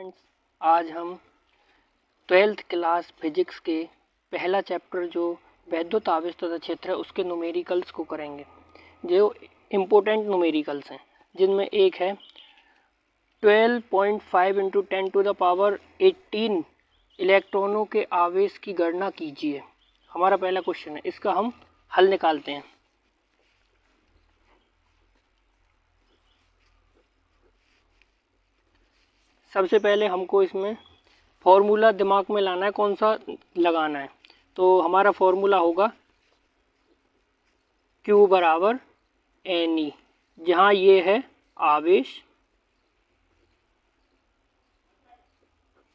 Friends, आज हम 12th class physics के पहला चैप्टर जो वैद्युत आवेश तथा क्षेत्र है उसके न्यूमेरिकल्स को करेंगे। जो इम्पोर्टेंट न्यूमेरिकल्स हैं जिनमें एक है 12.5 × 10⁻18 इलेक्ट्रॉनों के आवेश की गणना कीजिए। हमारा पहला क्वेश्चन है, इसका हम हल निकालते हैं। सबसे पहले हमको इसमें फॉर्मूला दिमाग में लाना है, कौन सा लगाना है। तो हमारा फॉर्मूला होगा Q बराबर NE, जहाँ ये है आवेश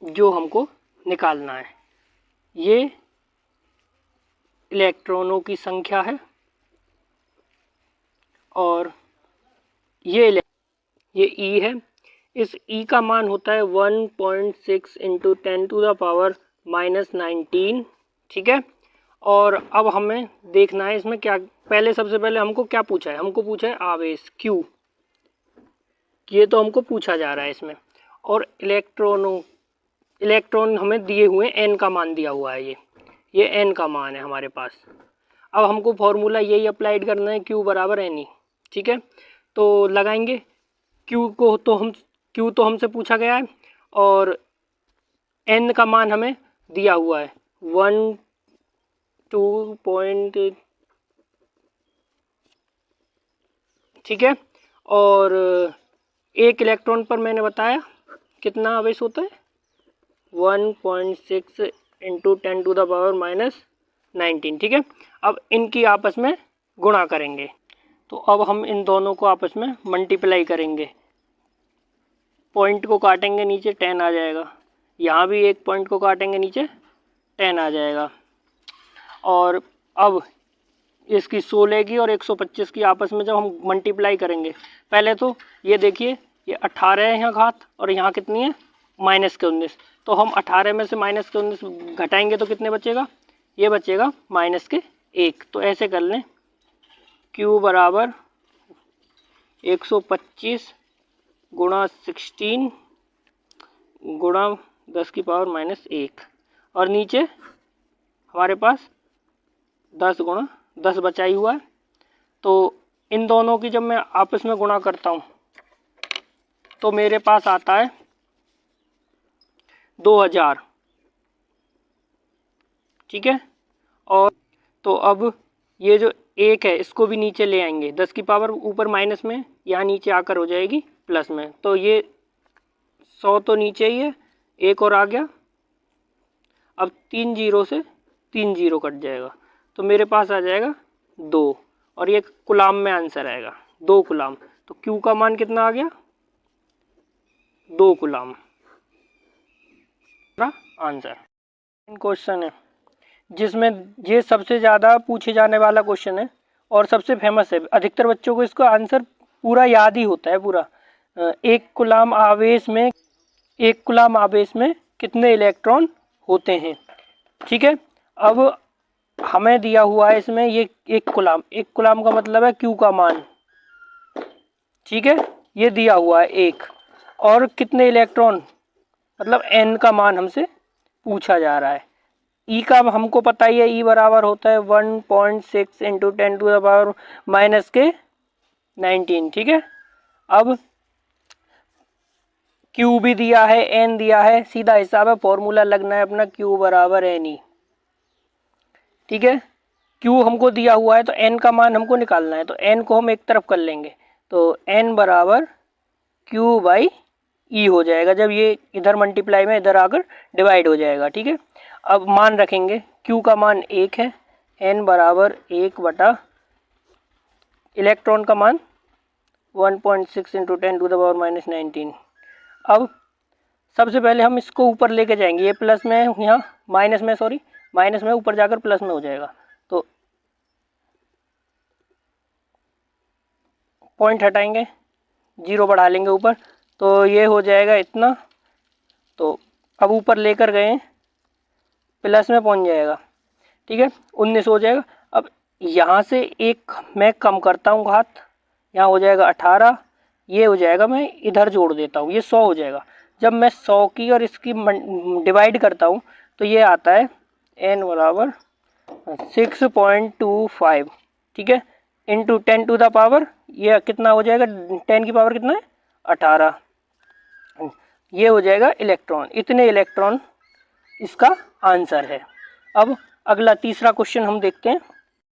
जो हमको निकालना है। ये इलेक्ट्रॉनों की संख्या है और ये E है। इस E का मान होता है 1.6 × 10⁻⁻19, ठीक है। और अब हमें देखना है इसमें क्या, सबसे पहले हमको क्या पूछा है, हमको पूछा है आवेश Q, ये तो हमको पूछा जा रहा है इसमें। और इलेक्ट्रॉन हमें दिए हुए N का मान दिया हुआ है, ये N का मान है हमारे पास। अब हमको फॉर्मूला यही अप्लाइड करना है, Q बराबर NE, ठीक है। तो लगाएंगे Q तो हमसे पूछा गया है और N का मान हमें दिया हुआ है 2 ठीक है। और एक इलेक्ट्रॉन पर मैंने बताया कितना आवेश होता है, 1.6 × 10⁻⁻19, ठीक है। अब इनकी आपस में गुणा करेंगे। तो अब हम इन दोनों को आपस में मल्टीप्लाई करेंगे। पॉइंट को काटेंगे नीचे 10 आ जाएगा, यहाँ भी एक पॉइंट को काटेंगे नीचे 10 आ जाएगा। और अब इसकी 16 की और 125 की आपस में जब हम मल्टीप्लाई करेंगे, पहले तो ये देखिए ये 18 है यहाँ घात, और यहाँ कितनी है -19। तो हम 18 में से -19 घटाएंगे तो कितने बचेगा, ये बचेगा -1। तो ऐसे कर लें, Q बराबर 125 × 16 × 10⁻⁻1, और नीचे हमारे पास 10 × 10 बचा ही हुआ है। तो इन दोनों की जब मैं आपस में गुणा करता हूँ तो मेरे पास आता है 2000, ठीक है। और तो अब ये जो 1 है इसको भी नीचे ले आएंगे, 10 की पावर ऊपर माइनस में, यहाँ नीचे आकर हो जाएगी प्लस में। तो ये 100 तो नीचे ही है, एक और आ गया। अब 3 0 से 3 0 कट जाएगा, तो मेरे पास आ जाएगा 2, और ये कूलाम में आंसर आएगा 2 कूलाम। तो Q का मान कितना आ गया, 2 कूलाम आंसर। क्वेश्चन है जिसमें ये सबसे ज़्यादा पूछे जाने वाला क्वेश्चन है और सबसे फेमस है। अधिकतर बच्चों को इसका आंसर पूरा याद ही होता है पूरा। 1 कूलाम आवेश में कितने इलेक्ट्रॉन होते हैं, ठीक है। अब हमें दिया हुआ है इसमें ये 1 कूलाम का मतलब है Q का मान, ठीक है, ये दिया हुआ है 1। और कितने इलेक्ट्रॉन मतलब N का मान हमसे पूछा जा रहा है। E का हमको पता ही है, E बराबर होता है 1.6 × 10⁻⁻19, ठीक है। अब Q भी दिया है, N दिया है, सीधा हिसाब है, फॉर्मूला लगना है अपना Q बराबर NE, ठीक है। Q हमको दिया हुआ है तो N का मान हमको निकालना है, तो N को हम एक तरफ कर लेंगे, तो N बराबर Q/E हो जाएगा। जब ये इधर मल्टीप्लाई में इधर आकर डिवाइड हो जाएगा, ठीक है। अब मान रखेंगे, Q का मान 1 है, N बराबर 1 बटा इलेक्ट्रॉन का मान 1.6 × 10⁻⁻19। अब सबसे पहले हम इसको ऊपर लेके जाएंगे, ये प्लस में यहाँ माइनस में ऊपर जाकर प्लस में हो जाएगा। तो पॉइंट हटाएंगे, 0 बढ़ा लेंगे ऊपर, तो ये हो जाएगा इतना। तो अब ऊपर लेकर गए प्लस में पहुंच जाएगा, ठीक है, 19 हो जाएगा। अब यहाँ से एक मैं कम करता हूँ घात, यहाँ हो जाएगा 18, ये हो जाएगा, मैं इधर जोड़ देता हूँ, ये 100 हो जाएगा। जब मैं 100 की और इसकी डिवाइड करता हूँ तो ये आता है n बराबर 6.25, ठीक है, इंटू 10 टू द पावर, ये कितना हो जाएगा, 10 की पावर कितना है 18, ये हो जाएगा इलेक्ट्रॉन। इतने इलेक्ट्रॉन इसका आंसर है। अब अगला तीसरा क्वेश्चन हम देखते हैं।